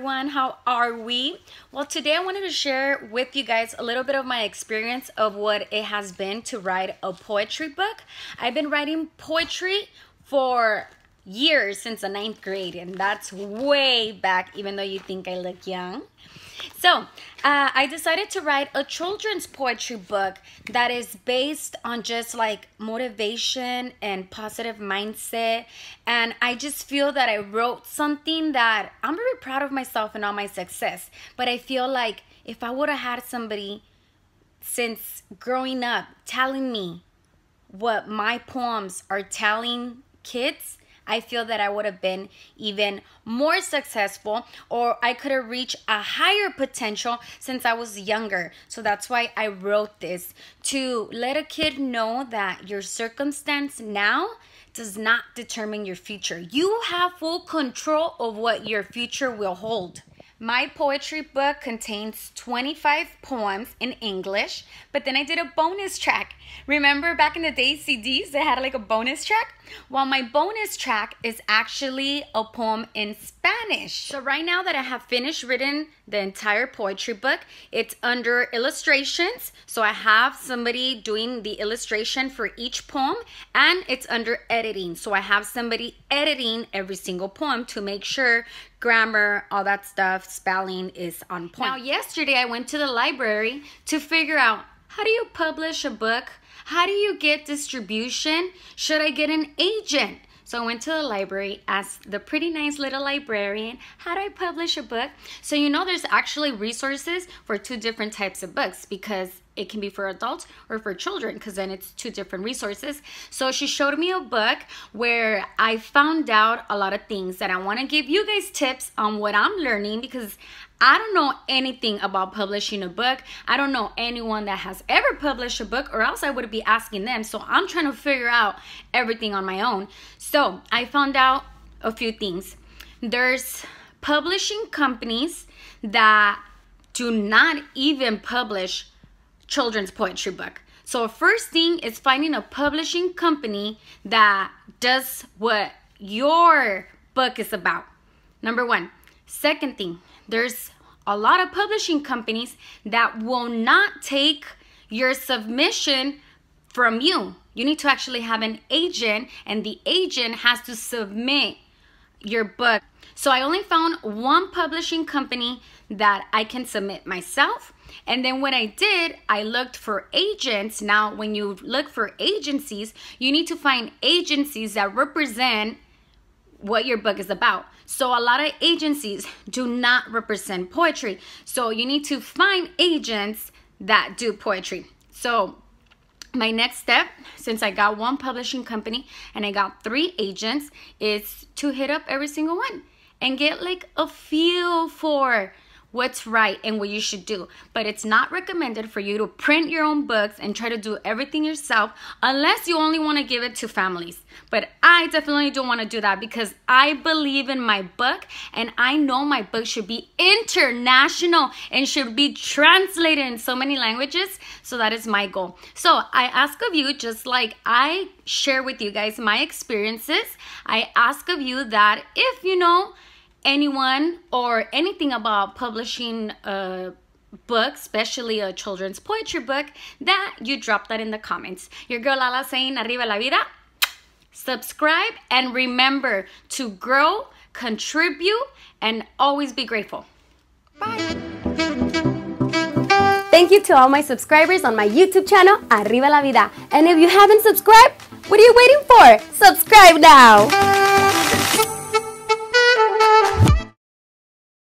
everyone, how are we? Well, today I wanted to share with you guys a little bit of my experience of what it has been to write a poetry book. I've been writing poetry for years, since the 9th grade, and that's way back, even though you think I look young. So I decided to write a children's poetry book that is based on just like motivation and positive mindset. And I just feel that I wrote something that I'm very proud of myself and all my success. But I feel like if I would have had somebody since growing up telling me what my poems are telling kids, I feel that I would have been even more successful, or I could have reached a higher potential since I was younger. So that's why I wrote this, to let a kid know that your circumstance now does not determine your future. You have full control of what your future will hold. My poetry book contains 25 poems in English, but then I did a bonus track. Remember back in the day, CDs, they had like a bonus track? Well, my bonus track is actually a poem in Spanish. So right now that I have finished written the entire poetry book, it's under illustrations. So I have somebody doing the illustration for each poem, and it's under editing. So I have somebody editing every single poem to make sure grammar, all that stuff, spelling is on point. Now, yesterday I went to the library to figure out, how do you publish a book? How do you get distribution? Should I get an agent? So I went to the library, asked the pretty nice little librarian, how do I publish a book? So you know there's actually resources for 2 different types of books, because it can be for adults or for children, because then it's 2 different resources. So she showed me a book where I found out a lot of things that I want to give you guys tips on what I'm learning, because I don't know anything about publishing a book. I don't know anyone that has ever published a book, or else I would be asking them. So I'm trying to figure out everything on my own. So I found out a few things. There's publishing companies that do not even publish children's poetry book. So first thing is finding a publishing company that does what your book is about. Number 1. Second thing, there's a lot of publishing companies that will not take your submission from you. You need to actually have an agent, and the agent has to submit your book. So I only found one publishing company that I can submit myself. And then what I did, I looked for agents. Now, when you look for agencies, you need to find agencies that represent what your book is about. So a lot of agencies do not represent poetry. So you need to find agents that do poetry. So my next step, since I got one publishing company and I got 3 agents, is to hit up every single one and get like a feel for what's right and what you should do. But it's not recommended for you to print your own books and try to do everything yourself, unless you only want to give it to families. But I definitely don't want to do that, because I believe in my book, and I know my book should be international and should be translated in so many languages. So that is my goal. So I ask of you, just like I share with you guys my experiences, I ask of you that if you know anyone or anything about publishing a book, especially a children's poetry book, that you drop that in the comments. Your girl Lala saying arriba la vida. Subscribe, and remember to grow, contribute, and always be grateful. Bye. Thank you to all my subscribers on my YouTube channel, Arriba la Vida. And if you haven't subscribed, what are you waiting for? Subscribe now.